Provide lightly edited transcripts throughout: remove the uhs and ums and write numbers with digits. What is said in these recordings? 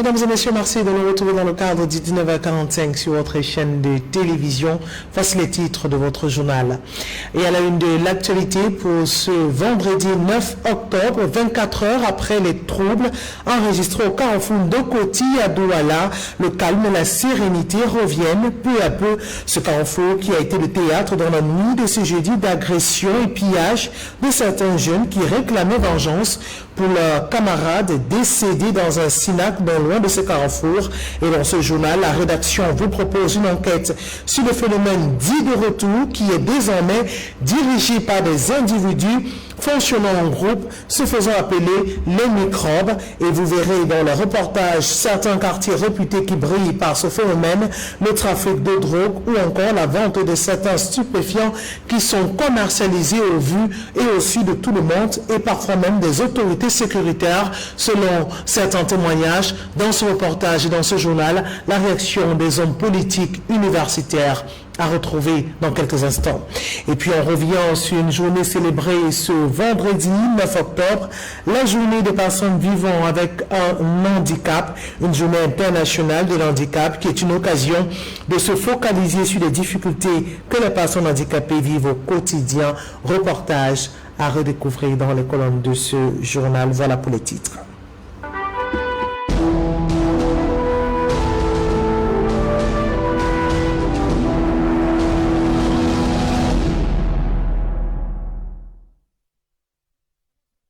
Mesdames et messieurs, merci de nous retrouver dans le cadre du 19h45 sur votre chaîne de télévision. Voici les titres de votre journal. Et à la une de l'actualité pour ce vendredi 9 octobre, 24 heures après les troubles enregistrés au carrefour de Koti à Douala, le calme et la sérénité reviennent peu à peu. Ce carrefour qui a été le théâtre dans la nuit de ce jeudi d'agressions et pillages de certains jeunes qui réclamaient vengeance pour leurs camarades décédés dans un Sinac non loin de ce carrefour. Et dans ce journal, la rédaction vous propose une enquête sur le phénomène dit de retour qui est désormais dirigé par des individus fonctionnant en groupe, se faisant appeler les microbes. Et vous verrez dans le reportage certains quartiers réputés qui brillent par ce phénomène, le trafic de drogue ou encore la vente de certains stupéfiants qui sont commercialisés au vu et au su de tout le monde et parfois même des autorités sécuritaires. Selon certains témoignages, dans ce reportage et dans ce journal, la réaction des hommes politiques universitaires à retrouver dans quelques instants. Et puis on revient sur une journée célébrée ce vendredi 9 octobre, la journée des personnes vivant avec un handicap, une journée internationale de l'handicap qui est une occasion de se focaliser sur les difficultés que les personnes handicapées vivent au quotidien. Reportage à redécouvrir dans les colonnes de ce journal. Voilà pour les titres.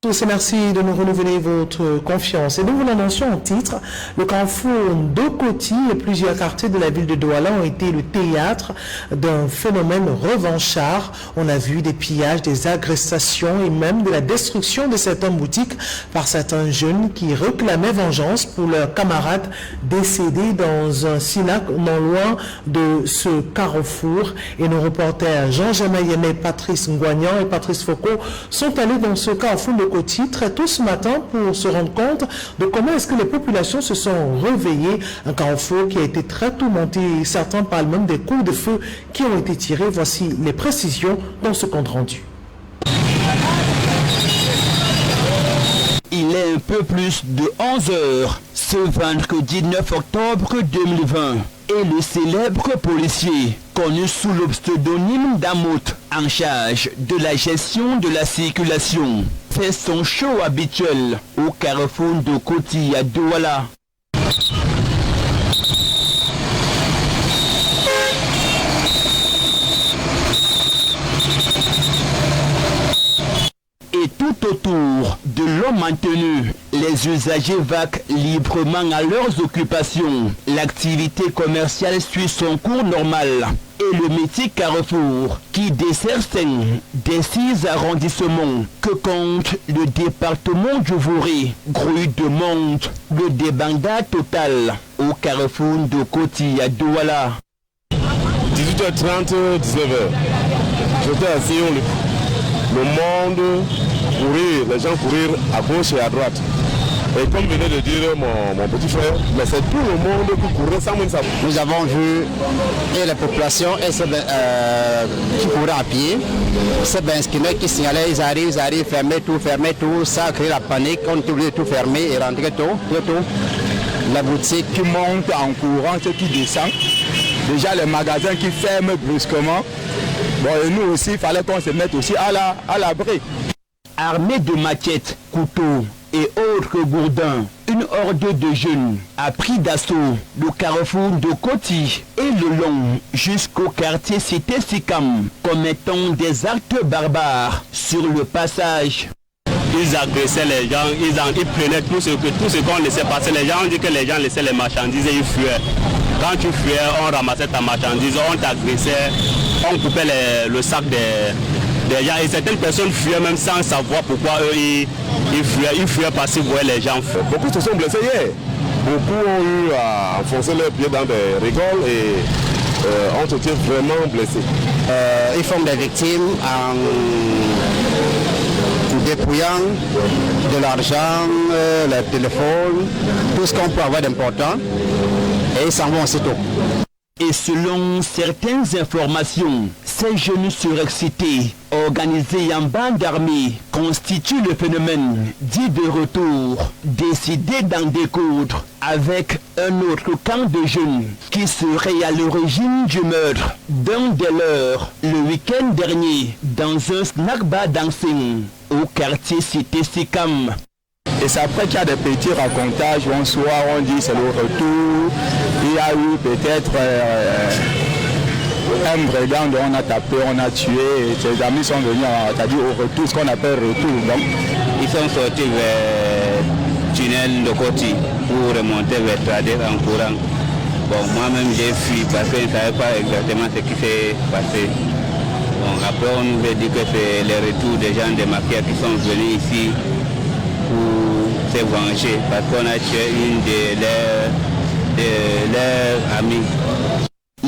Tous et merci de nous renouveler votre confiance. Et nous vous l'annoncions en titre, le carrefour de Koti et plusieurs quartiers de la ville de Douala ont été le théâtre d'un phénomène revanchard. On a vu des pillages, des agressations et même de la destruction de certaines boutiques par certains jeunes qui réclamaient vengeance pour leurs camarades décédés dans un Sinac non loin de ce carrefour. Et nos reporters Jean-Germain Yémé, Patrice Ngouagnan et Patrice Foucault sont allés dans ce carrefour de Koti très tôt ce matin pour se rendre compte de comment est-ce que les populations se sont réveillées. Un carrefour qui a été très tourmenté. Certains parlent même des coups de feu qui ont été tirés. Voici les précisions dans ce compte rendu. Il est un peu plus de 11 heures ce vendredi 9 octobre 2020 et le célèbre policier, connu sous le pseudonyme d'Amout, en charge de la gestion de la circulation, fait son show habituel au carrefour de Koti à Douala. Et tout autour de l'homme maintenu, les usagers vaquent librement à leurs occupations. L'activité commerciale suit son cours normal. Et le mythique carrefour qui dessert des 6 arrondissements que compte le département du Vouré, grouille de monde, le débandade total au carrefour de Koti à Douala. 18h30, 19h. J'étais assis, le monde courir, les gens courir à gauche et à droite. Et comme venait de dire mon petit frère, mais c'est tout le monde qui courait sans même savoir. Nous avons vu et la population qui courait à pied, c'est bien ce qui signalait, ils arrivent, fermer tout, ça a créé la panique, on est obligé de tout fermer et rentrer tout. La boutique qui monte en courant, ceux qui descendent, déjà les magasins qui ferment brusquement. Bon, et nous aussi, il fallait qu'on se mette aussi à l'abri. Armés de maquettes, couteaux et autres gourdins, une horde de jeunes a pris d'assaut le carrefour de Koti et le long jusqu'au quartier Cité Sikam, commettant des actes barbares sur le passage. Ils agressaient les gens, ils prenaient tout ce qu'on laissait passer. Les gens ont dit que les gens laissaient les marchandises et ils fuyaient. Quand tu fuyais, on ramassait ta marchandise, on t'agressait, on coupait le sac des gens. Et certaines personnes fuyaient même sans savoir pourquoi eux ils fuyaient parce qu'ils voyaient les gens fuir. Beaucoup se sont blessés hier. Beaucoup ont eu à enfoncer leurs pieds dans des rigoles et ont été vraiment blessés. Ils font des victimes en dépouillant de l'argent, les téléphones, tout ce qu'on peut avoir d'important, et ils s'en vont aussitôt. Et selon certaines informations, Ces jeunes surexcités, organisés en bande armée, constituent le phénomène dit de retour, décidé d'en découdre avec un autre camp de jeunes qui serait à l'origine du meurtre d'un des leurs le week-end dernier dans un snack bar dancing au quartier Cité Sicam. Et c'est après qu'il y a des petits racontages où un soir on dit c'est le retour, il y a eu peut-être un brigand, on a tapé, on a tué, et ses amis sont venus, c'est-à-dire au retour, ce qu'on appelle retour. Donc. Ils sont sortis vers tunnel de Koti pour remonter vers Tradé en courant. Bon, moi-même j'ai fui parce que je ne savais pas exactement ce qui s'est passé. Bon, après on nous a dit que c'est le retour des gens des mafias qui sont venus ici pour se venger parce qu'on a tué une de leurs amis.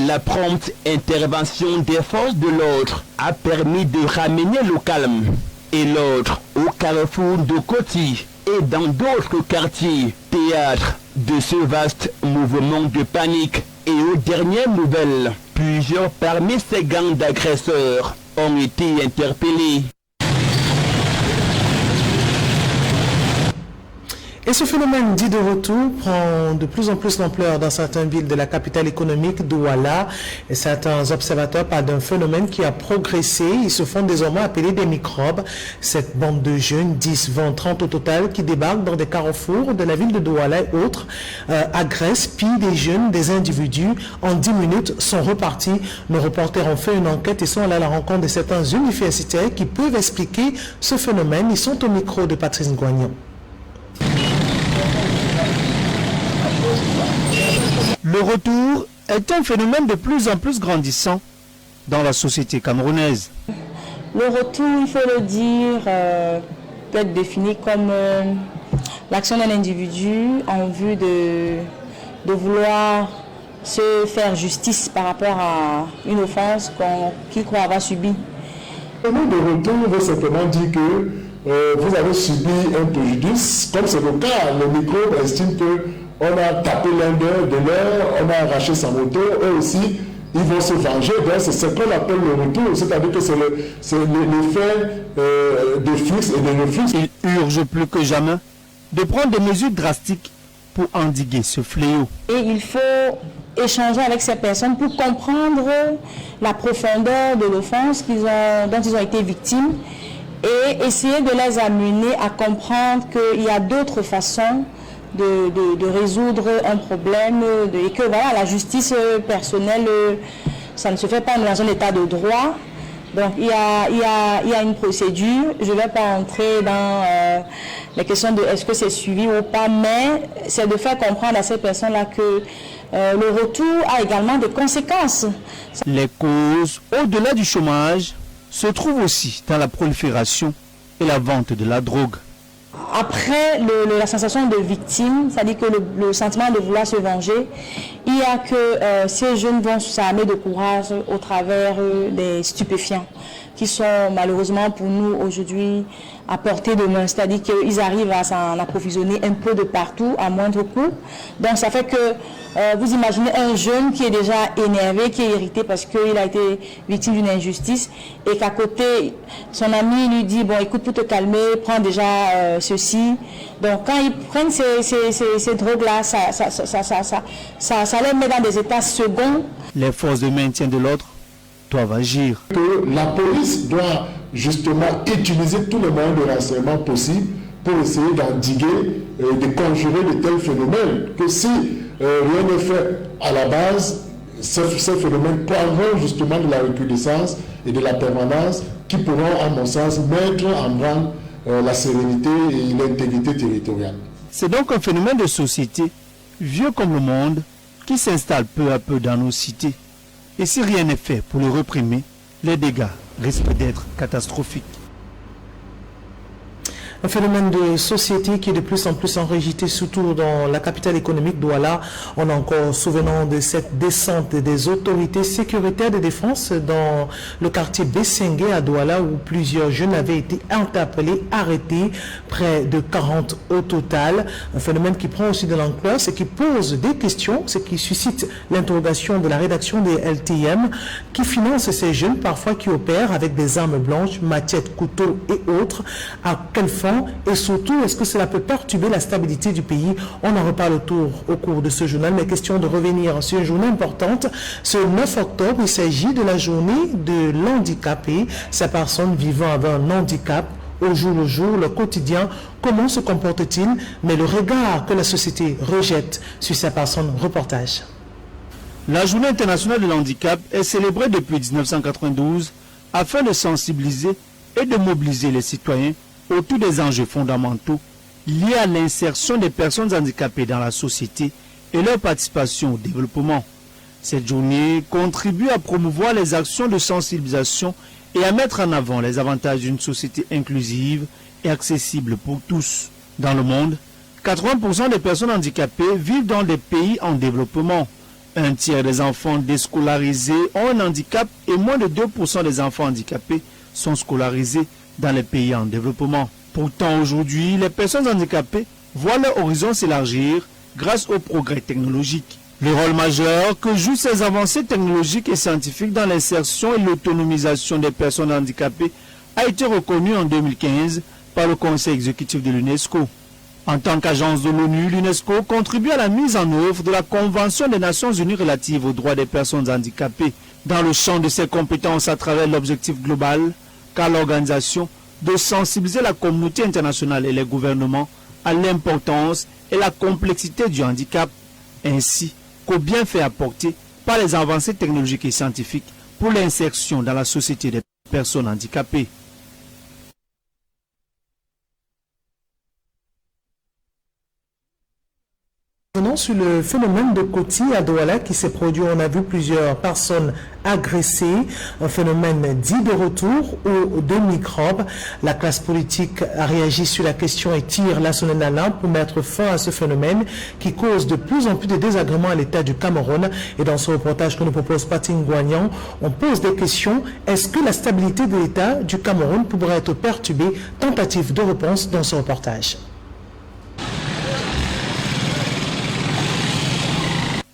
La prompte intervention des forces de l'ordre a permis de ramener le calme. Et l'ordre au carrefour de Koti et dans d'autres quartiers, théâtre de ce vaste mouvement de panique. Et aux dernières nouvelles, plusieurs parmi ces gangs d'agresseurs ont été interpellés. Et ce phénomène dit de retour prend de plus en plus d'ampleur dans certaines villes de la capitale économique Douala. Et certains observateurs parlent d'un phénomène qui a progressé. Ils se font désormais appeler des microbes. Cette bande de jeunes, 10, 20, 30 au total, qui débarquent dans des carrefours de la ville de Douala et autres, agressent, pillent des jeunes, des individus. En 10 minutes, sont repartis. Nos reporters ont fait une enquête et sont allés à la rencontre de certains universitaires qui peuvent expliquer ce phénomène. Ils sont au micro de Patrice Nguagnon. Le retour est un phénomène de plus en plus grandissant dans la société camerounaise. Le retour, il faut le dire, peut être défini comme l'action d'un individu en vue de vouloir se faire justice par rapport à une offense qu'il croit avoir subie. Le mot de retour veut simplement dire que vous avez subi un préjudice, comme c'est le cas, le microbe estime que on a tapé l'un de leurs, on a arraché sa moto, eux aussi, ils vont se venger. Donc c'est ce qu'on appelle le retour, c'est-à-dire que c'est l'effet de flux et de reflux. Il urge plus que jamais de prendre des mesures drastiques pour endiguer ce fléau. Et il faut échanger avec ces personnes pour comprendre la profondeur de l'offense dont ils ont été victimes et essayer de les amener à comprendre qu'il y a d'autres façons de résoudre un problème et que voilà, la justice personnelle, ça ne se fait pas dans un état de droit. Donc il y a une procédure. Je ne vais pas entrer dans les questions de est-ce que c'est suivi ou pas, mais c'est de faire comprendre à ces personnes-là que le retour a également des conséquences. Les causes, au-delà du chômage, se trouvent aussi dans la prolifération et la vente de la drogue. Après la sensation de victime, c'est-à-dire que le sentiment de vouloir se venger, il y a que ces jeunes vont s'armer de courage au travers des stupéfiants qui sont malheureusement pour nous aujourd'hui à portée de main, c'est-à-dire qu'ils arrivent à s'en approvisionner un peu de partout à moindre coût. Donc ça fait que vous imaginez un jeune qui est déjà énervé, qui est irrité parce qu'il a été victime d'une injustice et qu'à côté son ami lui dit bon écoute pour te calmer prends déjà ceci. Donc quand ils prennent ces drogues-là, ça les met dans des états seconds. Les forces de maintien de l'ordre doivent agir. Que la police doit justement utiliser tous les moyens de renseignement possibles pour essayer d'endiguer et de conjurer de tels phénomènes. Que si rien n'est fait à la base, ces phénomènes prendront justement de la recrudescence et de la permanence qui pourront, à mon sens, mettre en branle la sérénité et l'intégrité territoriale. C'est donc un phénomène de société, vieux comme le monde, qui s'installe peu à peu dans nos cités. Et si rien n'est fait pour le réprimer, les dégâts risquent d'être catastrophiques. Un phénomène de société qui est de plus en plus enregistré, surtout dans la capitale économique Douala. On a encore souvenant de cette descente des autorités sécuritaires de défense dans le quartier Bessengue à Douala, où plusieurs jeunes avaient été interpellés, arrêtés, près de 40 au total. Un phénomène qui prend aussi de l'ampleur, ce qui pose des questions, ce qui suscite l'interrogation de la rédaction des LTM, qui finance ces jeunes, parfois qui opèrent avec des armes blanches, machettes, couteaux et autres. À quelle fin? Et surtout, est-ce que cela peut perturber la stabilité du pays? On en reparle au cours de ce journal, mais question de revenir sur une journée importante. Ce 9 octobre, il s'agit de la journée de l'handicapé, ces personnes vivant avec un handicap. Au jour le jour, le quotidien, comment se comporte-t-il? Mais le regard que la société rejette sur ces personnes, reportage. La journée internationale de l'handicap est célébrée depuis 1992 afin de sensibiliser et de mobiliser les citoyens autour des enjeux fondamentaux liés à l'insertion des personnes handicapées dans la société et leur participation au développement. Cette journée contribue à promouvoir les actions de sensibilisation et à mettre en avant les avantages d'une société inclusive et accessible pour tous. Dans le monde, 80% des personnes handicapées vivent dans des pays en développement. Un tiers des enfants déscolarisés ont un handicap et moins de 2% des enfants handicapés sont scolarisés dans les pays en développement. Pourtant, aujourd'hui, les personnes handicapées voient leur horizon s'élargir grâce au progrès technologique. Le rôle majeur que jouent ces avancées technologiques et scientifiques dans l'insertion et l'autonomisation des personnes handicapées a été reconnu en 2015 par le Conseil exécutif de l'UNESCO. En tant qu'agence de l'ONU, l'UNESCO contribue à la mise en œuvre de la Convention des Nations Unies relative aux droits des personnes handicapées dans le champ de ses compétences à travers l'objectif global qu'a l'organisation de sensibiliser la communauté internationale et les gouvernements à l'importance et la complexité du handicap, ainsi qu'aux bienfaits apportés par les avancées technologiques et scientifiques pour l'insertion dans la société des personnes handicapées. Venons sur le phénomène de Koti à Douala qui s'est produit. On a vu plusieurs personnes agressées, un phénomène dit de retour ou de microbes. La classe politique a réagi sur la question et tire la sonnette d'alarme pour mettre fin à ce phénomène qui cause de plus en plus de désagréments à l'État du Cameroun. Et dans ce reportage que nous propose Pating Guagnan, on pose des questions. Est-ce que la stabilité de l'État du Cameroun pourrait être perturbée? Tentative de réponse dans ce reportage.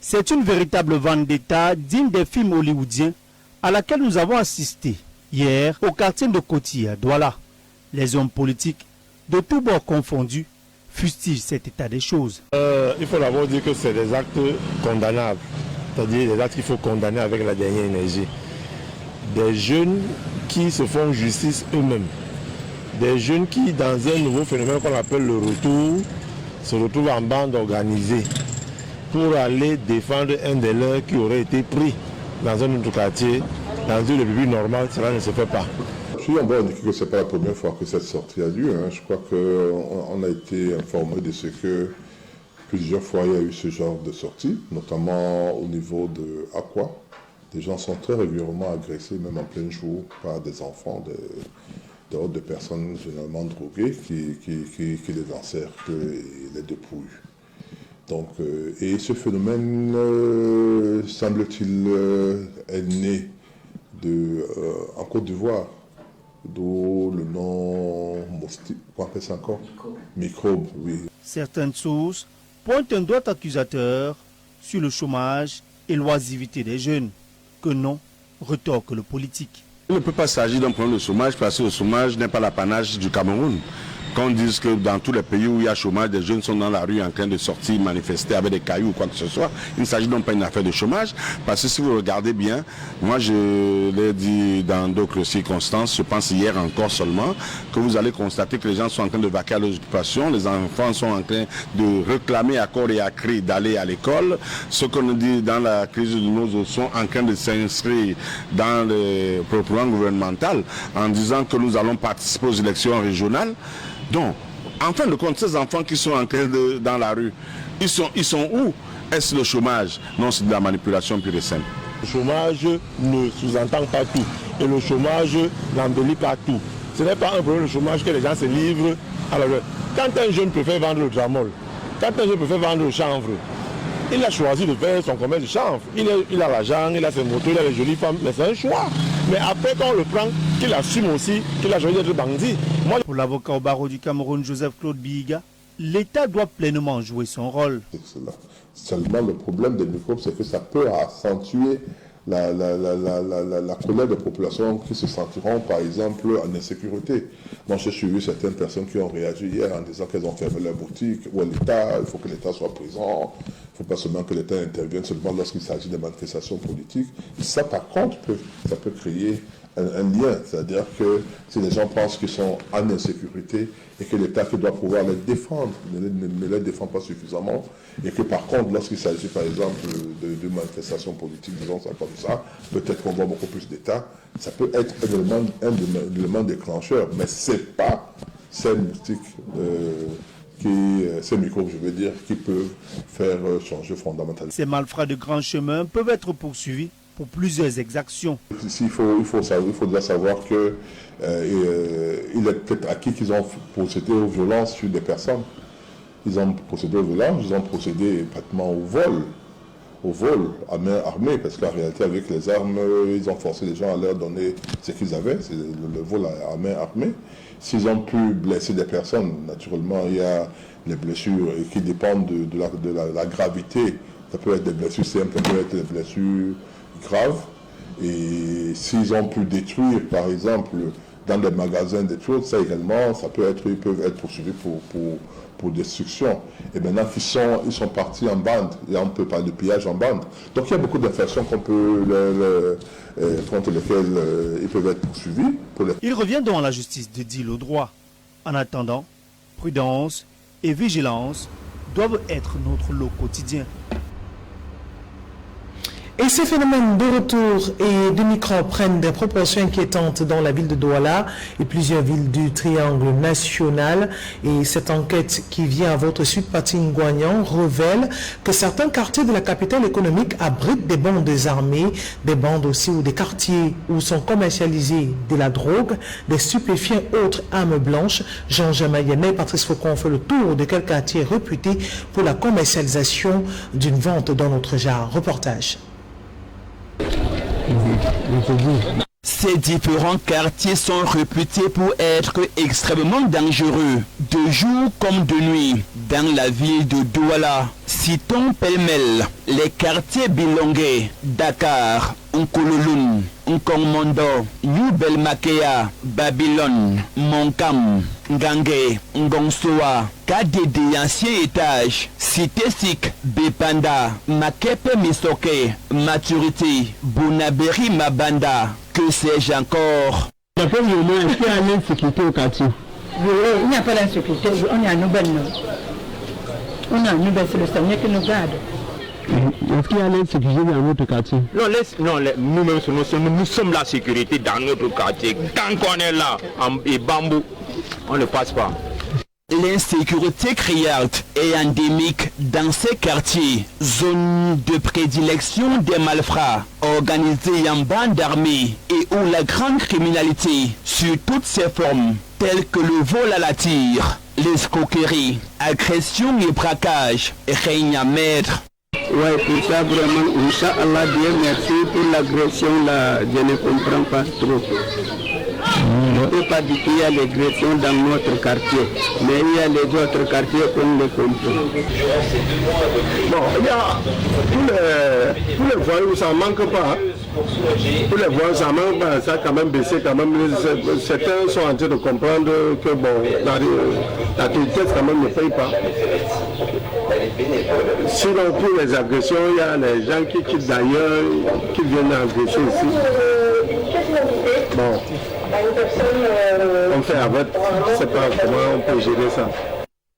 C'est une véritable vendetta digne des films hollywoodiens à laquelle nous avons assisté hier au quartier de Koti à Douala. Les hommes politiques, de tous bords confondus, fustigent cet état des choses. Il faut d'abord dire que c'est des actes condamnables, c'est-à-dire des actes qu'il faut condamner avec la dernière énergie. Des jeunes qui se font justice eux-mêmes. Des jeunes qui, dans un nouveau phénomène qu'on appelle le retour, se retrouvent en bande organisée pour aller défendre un des leurs qui aurait été pris dans un autre quartier. Dans une république normale, cela ne se fait pas. Je suis en train d'indiquer que ce n'est pas la première fois que cette sortie a lieu. Je crois qu'on a été informé de ce que plusieurs fois il y a eu ce genre de sortie, notamment au niveau de Aqua. Des gens sont très régulièrement agressés, même en plein jour, par des enfants, des personnes généralement droguées qui les encerclent et les dépouillent. Donc, et ce phénomène, semble-t-il, est né en Côte d'Ivoire, d'où le nom, qu'on appelle ça encore ? Microbe, oui. Certaines sources pointent un doigt accusateur sur le chômage et l'oisivité des jeunes, que non, retorque le politique. Il ne peut pas s'agir d'un problème de chômage parce que le chômage n'est pas l'apanage du Cameroun. Qu'on dise que dans tous les pays où il y a chômage, des jeunes sont dans la rue en train de sortir, manifester avec des cailloux ou quoi que ce soit. Il ne s'agit donc pas d'une affaire de chômage, parce que si vous regardez bien, moi je l'ai dit dans d'autres circonstances, je pense hier encore seulement, que vous allez constater que les gens sont en train de vaquer à leurs occupations, les enfants sont en train de réclamer à corps et à cri d'aller à l'école. Ceux qu'on nous dit dans la crise de nos sont en train de s'inscrire dans le programme gouvernemental en disant que nous allons participer aux élections régionales. Donc, en fin de compte, ces enfants qui sont en train dans la rue, ils sont où? Est-ce le chômage? Non, c'est de la manipulation pure et simple. Le chômage ne sous-entend pas tout. Et le chômage n'embellit pas tout. Ce n'est pas un problème de chômage que les gens se livrent Alors, quand un jeune préfère vendre le tramol, quand un jeune préfère vendre le chanvre, il a choisi de faire son commerce de chanvre. Il a l'argent, il a ses motos, il a les jolies femmes, mais c'est un choix. Mais après, quand on le prend, qu'il assume aussi qu'il a choisi d'être bandit. Pour l'avocat au barreau du Cameroun, Joseph-Claude Bihiga, l'État doit pleinement jouer son rôle. Seulement, le problème des microbes, c'est que ça peut accentuer la colère des populations qui se sentiront, par exemple, en insécurité. Moi, j'ai suivi certaines personnes qui ont réagi hier en disant qu'elles ont fermé leur boutique. Ou l'État, il faut que l'État soit présent. Il ne faut pas seulement que l'État intervienne seulement lorsqu'il s'agit de manifestations politiques. Ça, par contre, ça peut créer un lien. C'est-à-dire que si les gens pensent qu'ils sont en insécurité et que l'État qui doit pouvoir les défendre ne les défend pas suffisamment, et que par contre, lorsqu'il s'agit par exemple de manifestations politiques, disons ça comme ça, peut-être qu'on voit beaucoup plus d'État, ça peut être un élément déclencheur, mais ce n'est pas ces moustiques, ces microbes, je veux dire, qui peuvent faire changer fondamentalement. Ces malfrats de grands chemins peuvent être poursuivis pour plusieurs exactions. Ici, il faut déjà savoir que il est peut-être acquis qu'ils ont procédé aux violences sur des personnes. Ils ont procédé aux violences, ils ont procédé pratiquement au vol à main armée, parce qu'en réalité, avec les armes, ils ont forcé les gens à leur donner ce qu'ils avaient, c'est le vol à main armée. S'ils ont pu blesser des personnes, naturellement, il y a les blessures qui dépendent de la gravité. Ça peut être des blessures simples, ça peut être des blessures graves. Et s'ils ont pu détruire, par exemple, dans des magasins des choses, ça également, ils peuvent être poursuivis pour destruction. Et maintenant qu'ils sont partis en bande, et on peut parler de pillage en bande. Donc il y a beaucoup d'infractions contre lesquelles ils peuvent être poursuivis. Il revient donc à la justice de dire le droit. En attendant, prudence et vigilance doivent être notre lot quotidien. Et ces phénomènes de retour et de microbes prennent des proportions inquiétantes dans la ville de Douala et plusieurs villes du triangle national. Et cette enquête qui vient à votre suite, Patine Guagnan, révèle que certains quartiers de la capitale économique abritent des bandes armées, des bandes aussi ou des quartiers où sont commercialisés de la drogue, des stupéfiants, autres armes blanches. Jean-Jamin Yenet et Patrice Faucon ont fait le tour de quelques quartiers réputés pour la commercialisation d'une vente dans notre genre. Reportage. Ces différents quartiers sont réputés pour être extrêmement dangereux, de jour comme de nuit. Dans la ville de Douala, citons pêle-mêle les quartiers Bilongue, Dakar, Nkololoun, Nkongmondo, New Belmakea, Babylone, Monkam, Ngangé, Ngongsoa, KDD ancien étage, Cité Sik, Bepanda, Makepe Misoke, Maturité, Bonaberi Mabanda, que sais-je encore. D'après le moment, est-ce qu'il y a l'insécurité au quartier? Il n'y a pas d'insécurité, on est à Nouvelle. On est à Nouvelle, c'est le Seigneur qui nous garde. Est-ce qu'il y a l'insécurité dans notre quartier? Non, nous-mêmes, nous sommes la sécurité dans notre quartier. Tant qu'on est là, et bambou, on ne passe pas. L'insécurité criarde est endémique dans ces quartiers, zone de prédilection des malfrats, organisés en bande armée et où la grande criminalité, sur toutes ses formes, telles que le vol à la tire, l'escroquerie, agression et braquage, règne à maître. Ouais, pour ça vraiment, Inch'Allah, Dieu merci pour l'agression là, je ne comprends pas trop. On ne peut pas dire qu'il y a l'agression dans notre quartier, mais il y a les autres quartiers qu'on le comprend. Bon, il y a tous les voyous, ça ne manque pas. Tous les voyous, ça manque pas, ça a quand même baissé quand même. Certains sont en train de comprendre que bon, la tristesse quand même ne paye pas. Sinon, pour les agressions, il y a les gens qui quittent d'ailleurs, qui viennent agresser ici. Bon, on fait avec, je ne sais pas comment on peut gérer ça.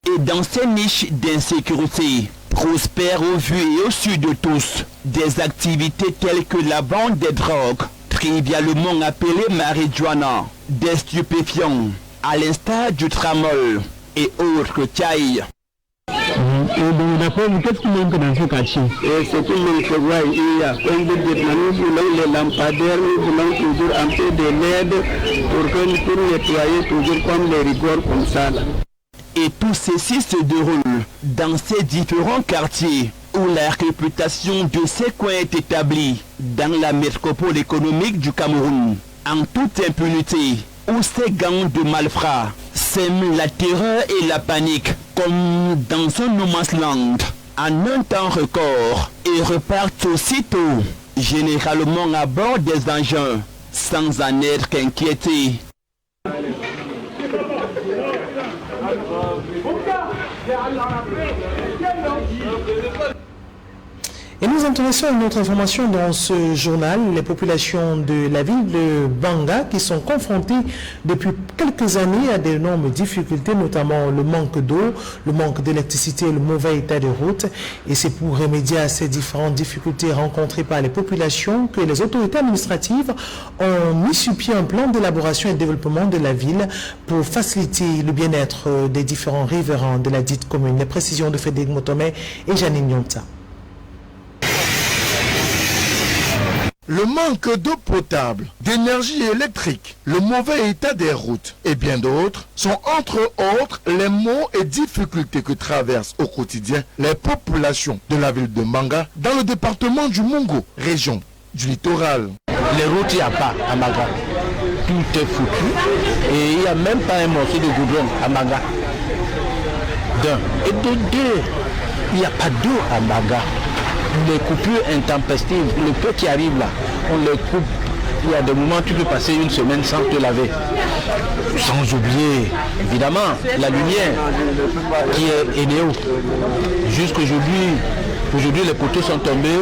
Et dans ces niches d'insécurité, prospèrent au vu et au su de tous des activités telles que la vente des drogues, trivialement appelée marijuana, des stupéfiants, à l'instar du tramol et autres cailles. Et donc, d'après vous, qu'est-ce qui manque dans ce quartier? Et ce qui manque, il y a plein de vêtements, nous voulons les lampadaires, nous voulons toujours un peu de l'aide pour nettoyer toujours comme les rigoles comme ça. Là. Et tout ceci se déroule dans ces différents quartiers où la réputation de ces coins est établie dans la métropole économique du Cameroun, en toute impunité, où ces gangs de malfrats sèment la terreur et la panique comme dans un no man's land en un temps record et repartent aussitôt, généralement à bord des engins, sans en être inquiétés. Et nous intéressons à une autre information dans ce journal, les populations de la ville de Banga qui sont confrontées depuis quelques années à d'énormes difficultés, notamment le manque d'eau, le manque d'électricité et le mauvais état de route. Et c'est pour remédier à ces différentes difficultés rencontrées par les populations que les autorités administratives ont mis sur pied un plan d'élaboration et de développement de la ville pour faciliter le bien-être des différents riverains de la dite commune. Les précisions de Frédéric Motomé et Janine Nyonta. Le manque d'eau potable, d'énergie électrique, le mauvais état des routes et bien d'autres sont entre autres les maux et difficultés que traversent au quotidien les populations de la ville de Banga dans le département du Mungo, région du littoral. Les routes, il n'y a pas à Banga. Tout est foutu et il n'y a même pas un morceau de goudron à Banga. D'un. Et de deux, il n'y a pas d'eau à Banga. Les coupures intempestives, le peu qui arrive là, on les coupe. Il y a des moments où tu peux passer une semaine sans te laver. Sans oublier, évidemment, la lumière qui est Énéo. Aujourd'hui, les poteaux sont tombés,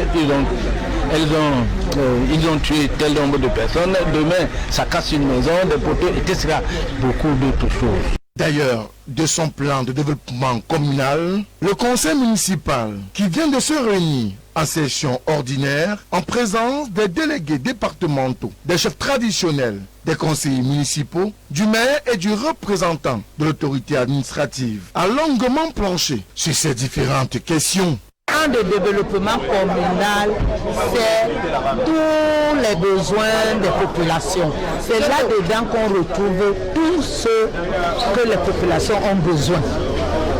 ils ont tué tel nombre de personnes. Demain, ça casse une maison, des poteaux, etc. Beaucoup d'autres choses. D'ailleurs, de son plan de développement communal, le conseil municipal, qui vient de se réunir en session ordinaire, en présence des délégués départementaux, des chefs traditionnels, des conseillers municipaux, du maire et du représentant de l'autorité administrative, a longuement planché sur ces différentes questions. De développement communal, c'est tous les besoins des populations. C'est là-dedans qu'on retrouve tout ce que les populations ont besoin.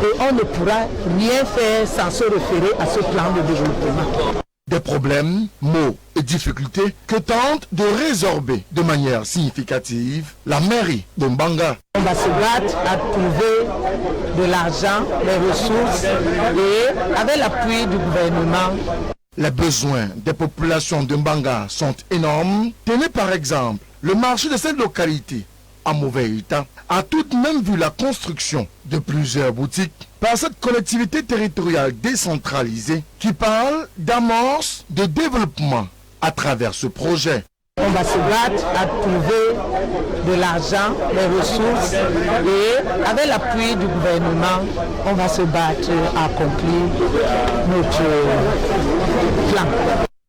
Et on ne pourra rien faire sans se référer à ce plan de développement. Des problèmes, maux et difficultés que tente de résorber de manière significative la mairie de Banga. On va se battre à trouver de l'argent, des ressources et avec l'appui du gouvernement. Les besoins des populations de Banga sont énormes. Tenez par exemple le marché de cette localité en mauvais état a tout de même vu la construction de plusieurs boutiques par cette collectivité territoriale décentralisée qui parle d'amorce de développement à travers ce projet. On va se battre à trouver de l'argent, des ressources et avec l'appui du gouvernement, on va se battre à accomplir notre plan.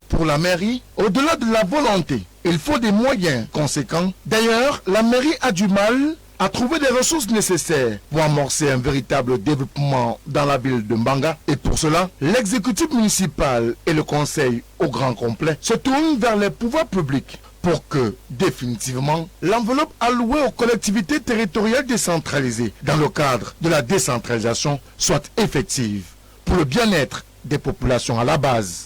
Pour la mairie, au-delà de la volonté, il faut des moyens conséquents. D'ailleurs, la mairie a du mal à trouver des ressources nécessaires pour amorcer un véritable développement dans la ville de Banga. Et pour cela, l'exécutif municipal et le conseil au grand complet se tournent vers les pouvoirs publics pour que, définitivement, l'enveloppe allouée aux collectivités territoriales décentralisées dans le cadre de la décentralisation soit effective pour le bien-être des populations à la base.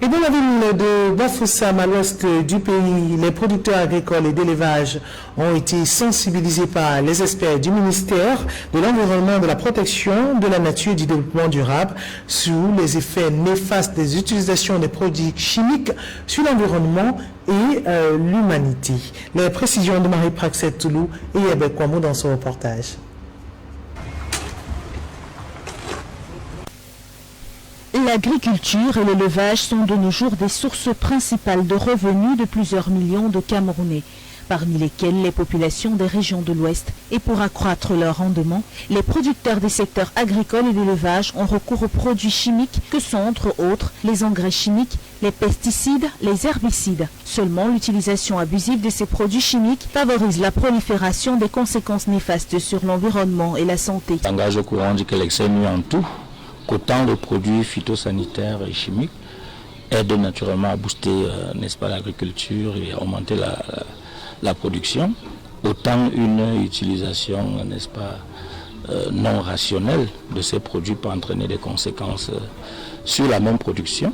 Et dans la ville de Bafoussam, à l'ouest du pays, les producteurs agricoles et d'élevage ont été sensibilisés par les experts du ministère de l'Environnement, de la Protection de la Nature et du Développement durable sur les effets néfastes des utilisations des produits chimiques sur l'environnement et l'humanité. Les précisions de Marie-Praxet Toulou et Yabek Kwamo dans ce reportage. L'agriculture et l'élevage sont de nos jours des sources principales de revenus de plusieurs millions de Camerounais, parmi lesquels les populations des régions de l'Ouest. Et pour accroître leur rendement, les producteurs des secteurs agricoles et d'élevage ont recours aux produits chimiques que sont entre autres les engrais chimiques, les pesticides, les herbicides. Seulement l'utilisation abusive de ces produits chimiques favorise la prolifération des conséquences néfastes sur l'environnement et la santé. Langage courant dit que l'excès nuit en tout. Qu'autant de produits phytosanitaires et chimiques aident naturellement à booster, n'est-ce pas, l'agriculture et à augmenter la production. autant une utilisation, n'est-ce pas, non rationnelle de ces produits peut entraîner des conséquences sur la même production,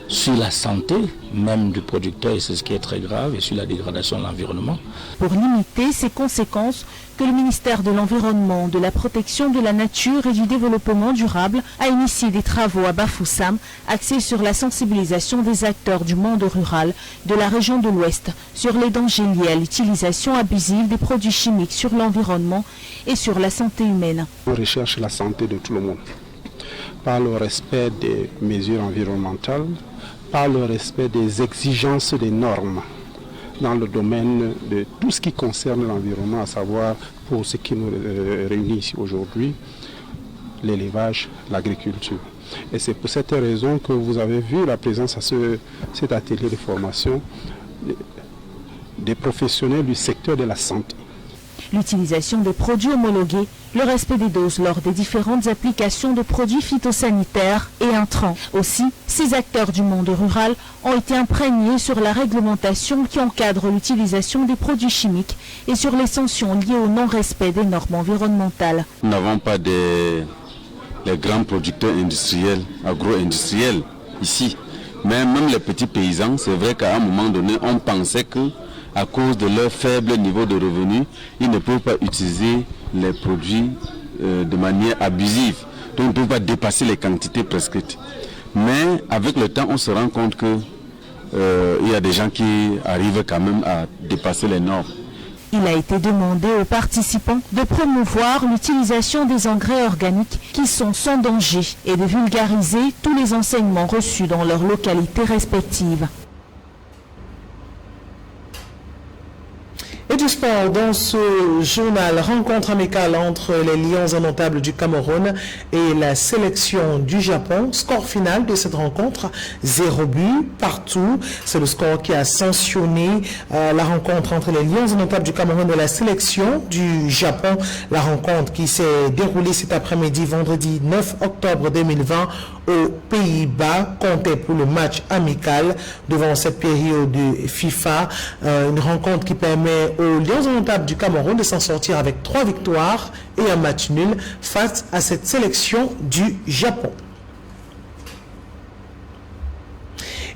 sur la santé même du producteur, et c'est ce qui est très grave, et sur la dégradation de l'environnement. Pour limiter ces conséquences, que le ministère de l'Environnement, de la Protection de la Nature et du Développement durable a initié des travaux à Bafoussam axés sur la sensibilisation des acteurs du monde rural de la région de l'Ouest sur les dangers liés à l'utilisation abusive des produits chimiques sur l'environnement et sur la santé humaine. On recherche la santé de tout le monde par le respect des mesures environnementales, par le respect des exigences des normes dans le domaine de tout ce qui concerne l'environnement, à savoir pour ce qui nous réunit ici aujourd'hui, l'élevage, l'agriculture. Et c'est pour cette raison que vous avez vu la présence à cet atelier de formation des professionnels du secteur de la santé. L'utilisation des produits homologués, le respect des doses lors des différentes applications de produits phytosanitaires et intrants. Aussi, ces acteurs du monde rural ont été imprégnés sur la réglementation qui encadre l'utilisation des produits chimiques et sur les sanctions liées au non-respect des normes environnementales. Nous n'avons pas les grands producteurs industriels, agro-industriels ici. Mais même les petits paysans, c'est vrai qu'à un moment donné, on pensait que à cause de leur faible niveau de revenus, ils ne peuvent pas utiliser les produits de manière abusive. Donc ils ne peuvent pas dépasser les quantités prescrites. Mais avec le temps, on se rend compte que il y a des gens qui arrivent quand même à dépasser les normes. Il a été demandé aux participants de promouvoir l'utilisation des engrais organiques qui sont sans danger et de vulgariser tous les enseignements reçus dans leurs localités respectives. Et du sport, dans ce journal, rencontre amicale entre les Lions indomptables du Cameroun et la sélection du Japon. Score final de cette rencontre, 0 but partout. C'est le score qui a sanctionné la rencontre entre les Lions indomptables du Cameroun et la sélection du Japon. La rencontre qui s'est déroulée cet après-midi, vendredi 9 octobre 2020, aux Pays-Bas, comptait pour le match amical devant cette période de FIFA. Une rencontre qui permet aux Lions indomptables du Cameroun de s'en sortir avec 3 victoires et un match nul face à cette sélection du Japon.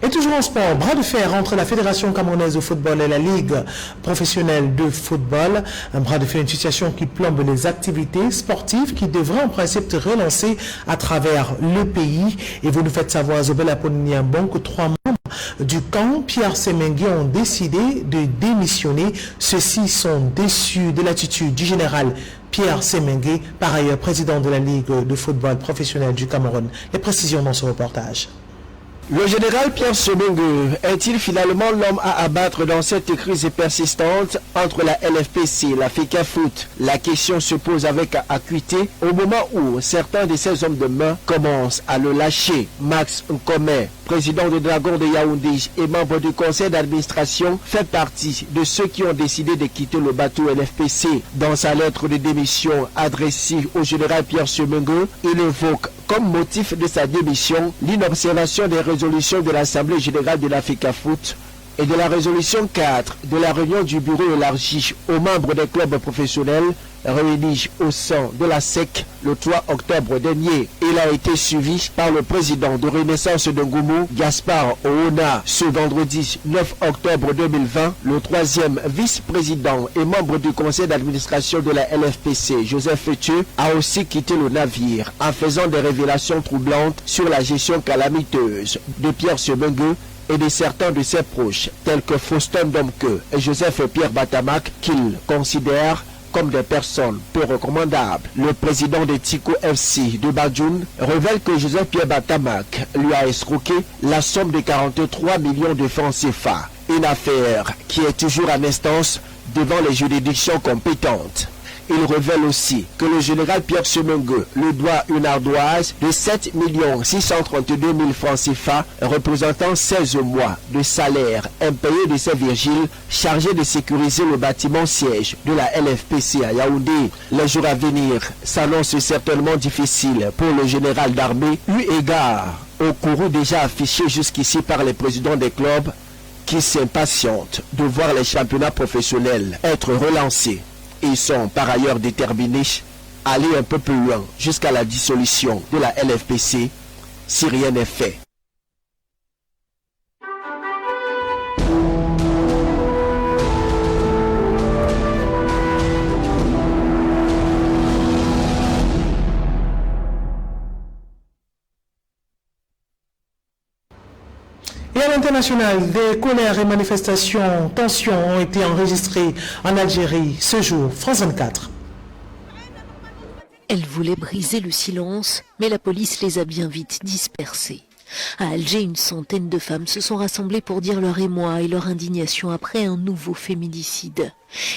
Et toujours en sport, bras de fer entre la Fédération camerounaise de football et la Ligue professionnelle de football. Un bras de fer, une situation qui plombe les activités sportives qui devraient en principe se relancer à travers le pays. Et vous nous faites savoir, Zobel Aponiniambon, que 3 membres du camp Pierre Semengue ont décidé de démissionner. Ceux-ci sont déçus de l'attitude du général Pierre Semengue, par ailleurs président de la Ligue de football professionnelle du Cameroun. Les précisions dans ce reportage. Le général Pierre Semengue est-il finalement l'homme à abattre dans cette crise persistante entre la LFPC et la FECAFOOT? La question se pose avec acuité au moment où certains de ces hommes de main commencent à le lâcher. Max Nkome, président de Dragon de Yaoundé et membre du conseil d'administration, fait partie de ceux qui ont décidé de quitter le bateau LFPC. Dans sa lettre de démission adressée au général Pierre Semengue, il évoque comme motif de sa démission l'inobservation des résolutions de l'Assemblée générale de la FECAFOOT et de la résolution 4 de la réunion du bureau élargi aux membres des clubs professionnels réunis au sein de la SEC le 3 octobre dernier. Il a été suivi par le président de Renaissance de Ngoumou, Gaspard Oona, ce vendredi 9 octobre 2020. Le troisième vice-président et membre du conseil d'administration de la LFPC, Joseph Fetieu, a aussi quitté le navire en faisant des révélations troublantes sur la gestion calamiteuse de Pierre Semengue et de certains de ses proches, tels que Faustin Domke et Joseph Pierre Batamak, qu'il considère comme des personnes peu recommandables. Le président de Tico FC de Badjoun révèle que Joseph Pierre Batamak lui a escroqué la somme de 43 millions de francs CFA. Une affaire qui est toujours en instance devant les juridictions compétentes. Il révèle aussi que le général Pierre Semengue lui doit une ardoise de 7 632 000 francs CFA, représentant 16 mois de salaire impayé de ses vigiles chargés de sécuriser le bâtiment siège de la LFPC à Yaoundé. Les jours à venir s'annoncent certainement difficiles pour le général d'armée, eu égard au courroux déjà affiché jusqu'ici par les présidents des clubs qui s'impatientent de voir les championnats professionnels être relancés. Ils sont par ailleurs déterminés à aller un peu plus loin jusqu'à la dissolution de la LFPC si rien n'est fait. Et à l'international, des colères et manifestations, tensions ont été enregistrées en Algérie ce jour. France 24. Elle voulait briser le silence, mais la police les a bien vite dispersés. À Alger, une centaine de femmes se sont rassemblées pour dire leur émoi et leur indignation après un nouveau féminicide.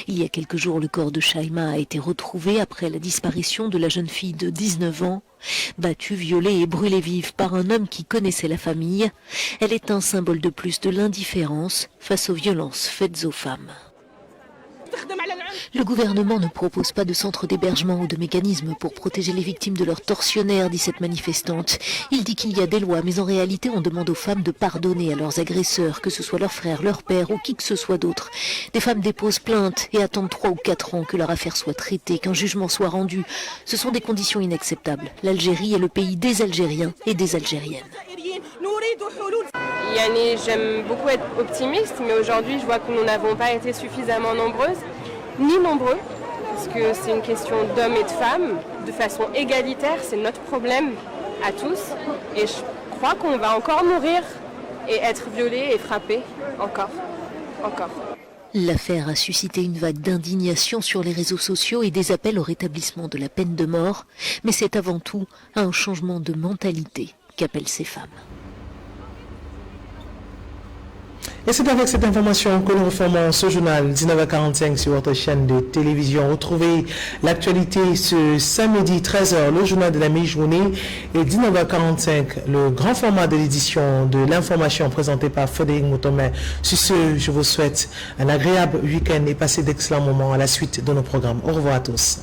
Il y a quelques jours, le corps de Shaima a été retrouvé après la disparition de la jeune fille de 19 ans. Battue, violée et brûlée vive par un homme qui connaissait la famille, elle est un symbole de plus de l'indifférence face aux violences faites aux femmes. Le gouvernement ne propose pas de centre d'hébergement ou de mécanisme pour protéger les victimes de leurs tortionnaires, dit cette manifestante. Il dit qu'il y a des lois, mais en réalité on demande aux femmes de pardonner à leurs agresseurs, que ce soit leur frère, leur père ou qui que ce soit d'autre. Des femmes déposent plainte et attendent 3 ou 4 ans que leur affaire soit traitée, qu'un jugement soit rendu. Ce sont des conditions inacceptables. L'Algérie est le pays des Algériens et des Algériennes. J'aime beaucoup être optimiste, mais aujourd'hui je vois que nous n'avons pas été suffisamment nombreuses, ni nombreux, parce que c'est une question d'hommes et de femmes, de façon égalitaire, c'est notre problème à tous, et je crois qu'on va encore mourir et être violés et frappés, encore. L'affaire a suscité une vague d'indignation sur les réseaux sociaux et des appels au rétablissement de la peine de mort, mais c'est avant tout un changement de mentalité qu'appellent ces femmes. Et c'est avec cette information que nous reformons ce journal 19h45 sur votre chaîne de télévision. Retrouvez l'actualité ce samedi 13h, le journal de la mi-journée, et 19h45, le grand format de l'édition de l'information présentée par Frédéric Moutomé. Sur ce, je vous souhaite un agréable week-end et passez d'excellents moments à la suite de nos programmes. Au revoir à tous.